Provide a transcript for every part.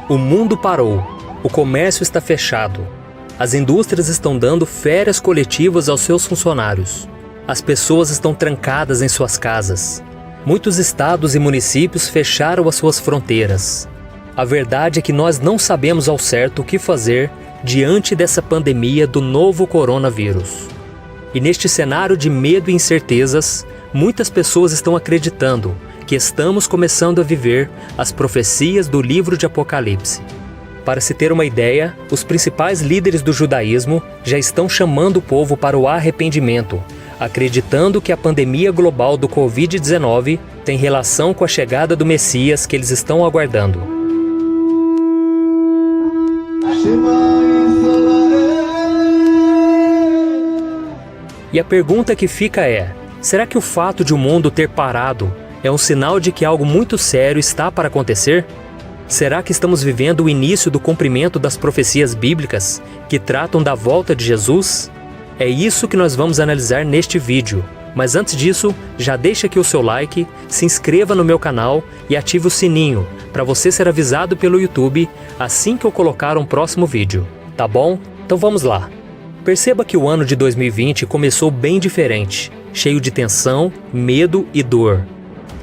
O mundo parou, o comércio está fechado, as indústrias estão dando férias coletivas aos seus funcionários, as pessoas estão trancadas em suas casas, muitos estados e municípios fecharam as suas fronteiras. A verdade é que nós não sabemos ao certo o que fazer diante dessa pandemia do novo coronavírus. E neste cenário de medo e incertezas, muitas pessoas estão acreditando que estamos começando a viver as profecias do livro de Apocalipse. Para se ter uma ideia, os principais líderes do judaísmo já estão chamando o povo para o arrependimento, acreditando que a pandemia global do Covid-19 tem relação com a chegada do Messias que eles estão aguardando. E a pergunta que fica é: será que o fato de o mundo ter parado é um sinal de que algo muito sério está para acontecer? Será que estamos vivendo o início do cumprimento das profecias bíblicas que tratam da volta de Jesus? É isso que nós vamos analisar neste vídeo. Mas antes disso, já deixa aqui o seu like, se inscreva no meu canal e ative o sininho para você ser avisado pelo YouTube assim que eu colocar um próximo vídeo. Tá bom? Então vamos lá. Perceba que o ano de 2020 começou bem diferente, cheio de tensão, medo e dor.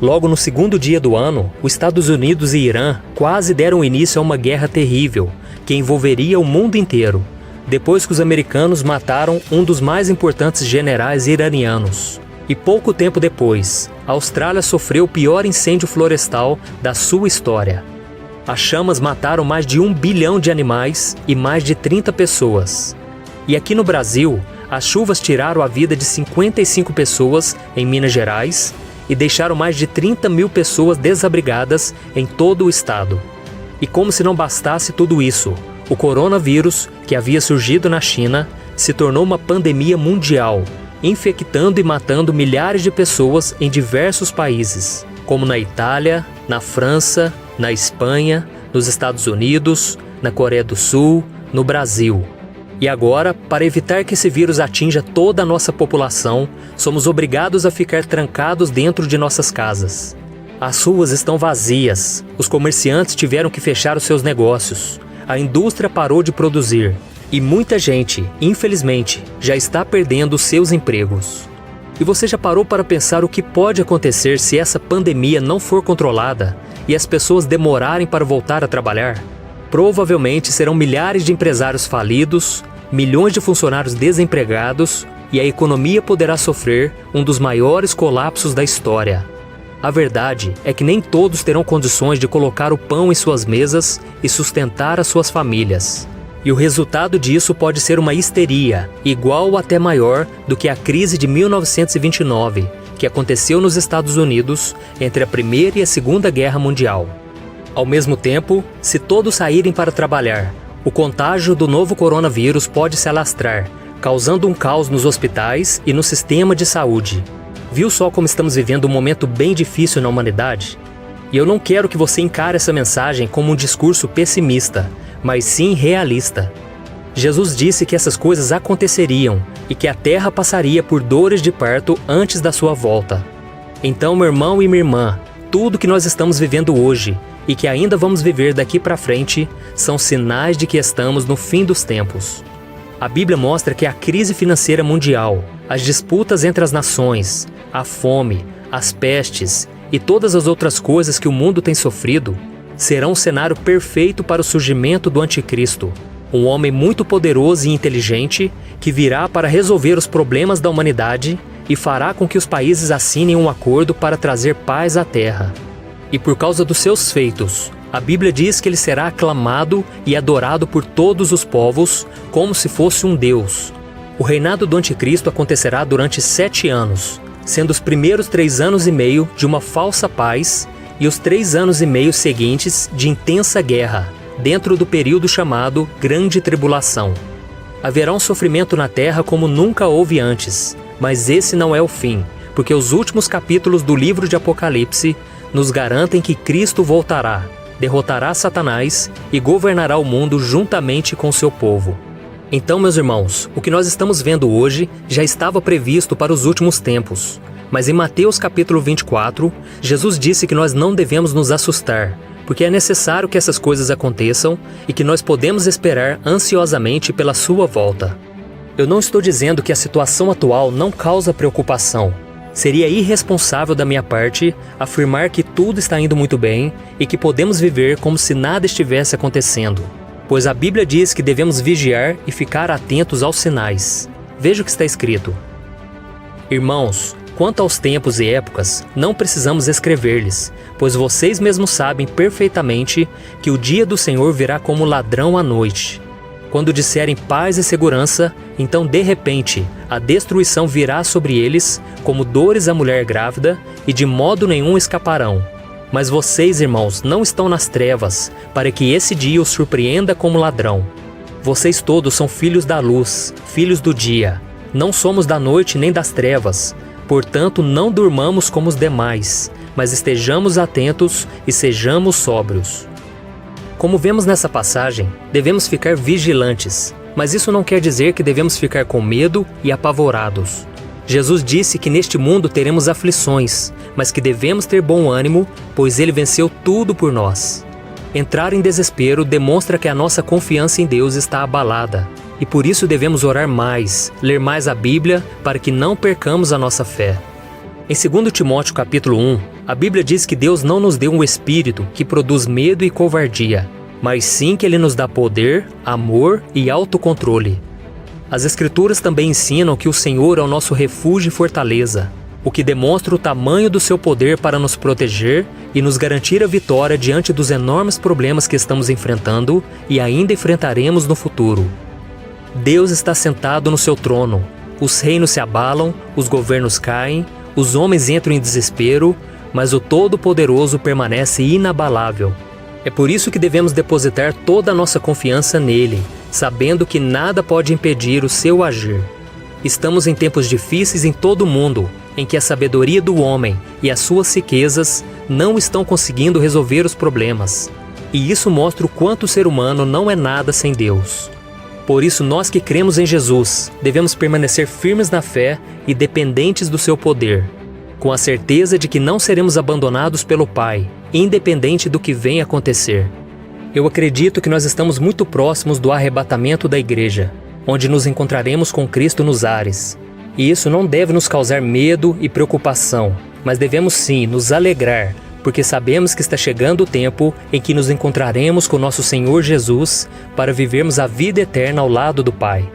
Logo no segundo dia do ano, os Estados Unidos e Irã quase deram início a uma guerra terrível, que envolveria o mundo inteiro, depois que os americanos mataram um dos mais importantes generais iranianos. E pouco tempo depois, a Austrália sofreu o pior incêndio florestal da sua história. As chamas mataram mais de 1 bilhão de animais e mais de 30 pessoas. E aqui no Brasil, as chuvas tiraram a vida de 55 pessoas em Minas Gerais e deixaram mais de 30 mil pessoas desabrigadas em todo o estado. E como se não bastasse tudo isso, o coronavírus, que havia surgido na China, se tornou uma pandemia mundial, infectando e matando milhares de pessoas em diversos países, como na Itália, na França, na Espanha, nos Estados Unidos, na Coreia do Sul, no Brasil. E agora, para evitar que esse vírus atinja toda a nossa população, somos obrigados a ficar trancados dentro de nossas casas. As ruas estão vazias, os comerciantes tiveram que fechar os seus negócios, a indústria parou de produzir e muita gente, infelizmente, já está perdendo seus empregos. E você já parou para pensar o que pode acontecer se essa pandemia não for controlada e as pessoas demorarem para voltar a trabalhar? Provavelmente serão milhares de empresários falidos, milhões de funcionários desempregados e a economia poderá sofrer um dos maiores colapsos da história. A verdade é que nem todos terão condições de colocar o pão em suas mesas e sustentar as suas famílias. E o resultado disso pode ser uma histeria, igual ou até maior do que a crise de 1929, que aconteceu nos Estados Unidos entre a Primeira e a Segunda Guerra Mundial. Ao mesmo tempo, se todos saírem para trabalhar, o contágio do novo coronavírus pode se alastrar, causando um caos nos hospitais e no sistema de saúde. Viu só como estamos vivendo um momento bem difícil na humanidade? E eu não quero que você encare essa mensagem como um discurso pessimista, mas sim realista. Jesus disse que essas coisas aconteceriam e que a terra passaria por dores de parto antes da sua volta. Então, meu irmão e minha irmã, tudo que nós estamos vivendo hoje e que ainda vamos viver daqui para frente são sinais de que estamos no fim dos tempos. A Bíblia mostra que a crise financeira mundial, as disputas entre as nações, a fome, as pestes e todas as outras coisas que o mundo tem sofrido serão um cenário perfeito para o surgimento do Anticristo, um homem muito poderoso e inteligente que virá para resolver os problemas da humanidade e fará com que os países assinem um acordo para trazer paz à terra. E por causa dos seus feitos, a Bíblia diz que ele será aclamado e adorado por todos os povos como se fosse um Deus. O reinado do Anticristo acontecerá durante 7 anos, sendo os primeiros 3 anos e meio de uma falsa paz e os 3 anos e meio seguintes de intensa guerra, dentro do período chamado Grande Tribulação. Haverá um sofrimento na terra como nunca houve antes, mas esse não é o fim, porque os últimos capítulos do livro de Apocalipse nos garantem que Cristo voltará, derrotará Satanás e governará o mundo juntamente com seu povo. Então, meus irmãos, o que nós estamos vendo hoje já estava previsto para os últimos tempos. Mas em Mateus capítulo 24, Jesus disse que nós não devemos nos assustar, porque é necessário que essas coisas aconteçam e que nós podemos esperar ansiosamente pela sua volta. Eu não estou dizendo que a situação atual não causa preocupação. Seria irresponsável da minha parte afirmar que tudo está indo muito bem e que podemos viver como se nada estivesse acontecendo, pois a Bíblia diz que devemos vigiar e ficar atentos aos sinais. Veja o que está escrito. Irmãos, quanto aos tempos e épocas, não precisamos escrever-lhes, pois vocês mesmos sabem perfeitamente que o dia do Senhor virá como ladrão à noite. Quando disserem paz e segurança, então de repente a destruição virá sobre eles como dores à mulher grávida e de modo nenhum escaparão. Mas vocês, irmãos, não estão nas trevas, para que esse dia os surpreenda como ladrão. Vocês todos são filhos da luz, filhos do dia. Não somos da noite nem das trevas. Portanto, não durmamos como os demais, mas estejamos atentos e sejamos sóbrios. Como vemos nessa passagem, devemos ficar vigilantes, mas isso não quer dizer que devemos ficar com medo e apavorados. Jesus disse que neste mundo teremos aflições, mas que devemos ter bom ânimo, pois Ele venceu tudo por nós. Entrar em desespero demonstra que a nossa confiança em Deus está abalada, e por isso devemos orar mais, ler mais a Bíblia, para que não percamos a nossa fé. Em 2 Timóteo capítulo 1, a Bíblia diz que Deus não nos deu um espírito que produz medo e covardia, mas sim que Ele nos dá poder, amor e autocontrole. As Escrituras também ensinam que o Senhor é o nosso refúgio e fortaleza, o que demonstra o tamanho do seu poder para nos proteger e nos garantir a vitória diante dos enormes problemas que estamos enfrentando e ainda enfrentaremos no futuro. Deus está sentado no seu trono, os reinos se abalam, os governos caem, os homens entram em desespero, mas o Todo-Poderoso permanece inabalável. É por isso que devemos depositar toda a nossa confiança nele, sabendo que nada pode impedir o seu agir. Estamos em tempos difíceis em todo o mundo, em que a sabedoria do homem e as suas riquezas não estão conseguindo resolver os problemas. E isso mostra o quanto o ser humano não é nada sem Deus. Por isso, nós que cremos em Jesus, devemos permanecer firmes na fé e dependentes do seu poder, com a certeza de que não seremos abandonados pelo Pai, independente do que venha acontecer. Eu acredito que nós estamos muito próximos do arrebatamento da igreja, onde nos encontraremos com Cristo nos ares. E isso não deve nos causar medo e preocupação, mas devemos sim nos alegrar, porque sabemos que está chegando o tempo em que nos encontraremos com nosso Senhor Jesus para vivermos a vida eterna ao lado do Pai.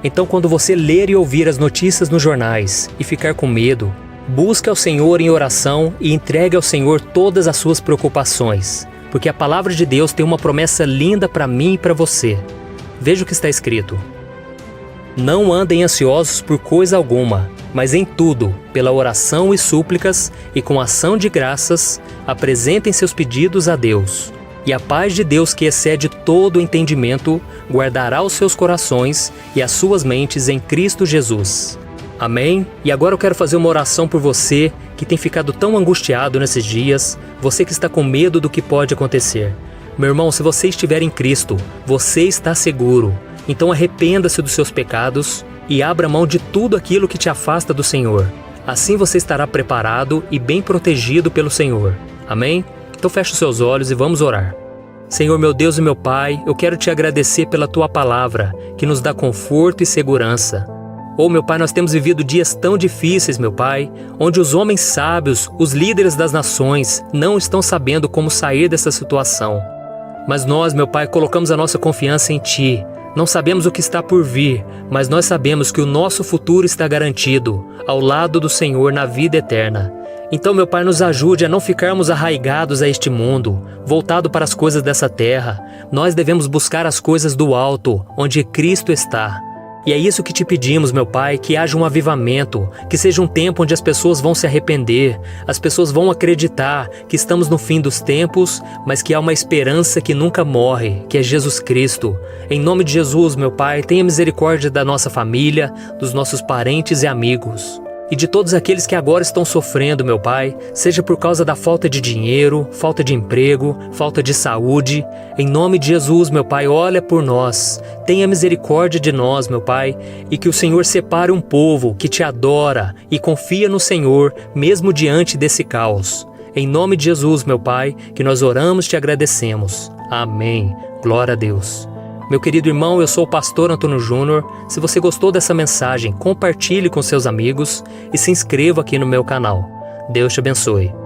Então, quando você ler e ouvir as notícias nos jornais e ficar com medo, busque ao Senhor em oração e entregue ao Senhor todas as suas preocupações, porque a palavra de Deus tem uma promessa linda para mim e para você. Veja o que está escrito. Não andem ansiosos por coisa alguma, mas em tudo, pela oração e súplicas e com ação de graças, apresentem seus pedidos a Deus. E a paz de Deus, que excede todo o entendimento, guardará os seus corações e as suas mentes em Cristo Jesus. Amém? E agora eu quero fazer uma oração por você que tem ficado tão angustiado nesses dias, você que está com medo do que pode acontecer. Meu irmão, se você estiver em Cristo, você está seguro. Então arrependa-se dos seus pecados e abra mão de tudo aquilo que te afasta do Senhor. Assim você estará preparado e bem protegido pelo Senhor. Amém? Então feche os seus olhos e vamos orar. Senhor, meu Deus e meu Pai, eu quero te agradecer pela Tua palavra, que nos dá conforto e segurança. Oh, meu Pai, nós temos vivido dias tão difíceis, meu Pai, onde os homens sábios, os líderes das nações, não estão sabendo como sair dessa situação. Mas nós, meu Pai, colocamos a nossa confiança em Ti. Não sabemos o que está por vir, mas nós sabemos que o nosso futuro está garantido, ao lado do Senhor na vida eterna. Então, meu Pai, nos ajude a não ficarmos arraigados a este mundo, voltado para as coisas dessa terra. Nós devemos buscar as coisas do alto, onde Cristo está. E é isso que te pedimos, meu Pai, que haja um avivamento, que seja um tempo onde as pessoas vão se arrepender, as pessoas vão acreditar que estamos no fim dos tempos, mas que há uma esperança que nunca morre, que é Jesus Cristo. Em nome de Jesus, meu Pai, tenha misericórdia da nossa família, dos nossos parentes e amigos. E de todos aqueles que agora estão sofrendo, meu Pai, seja por causa da falta de dinheiro, falta de emprego, falta de saúde. Em nome de Jesus, meu Pai, olha por nós. Tenha misericórdia de nós, meu Pai, e que o Senhor separe um povo que te adora e confia no Senhor, mesmo diante desse caos. Em nome de Jesus, meu Pai, que nós oramos e te agradecemos. Amém. Glória a Deus. Meu querido irmão, eu sou o pastor Antônio Júnior. Se você gostou dessa mensagem, compartilhe com seus amigos e se inscreva aqui no meu canal. Deus te abençoe.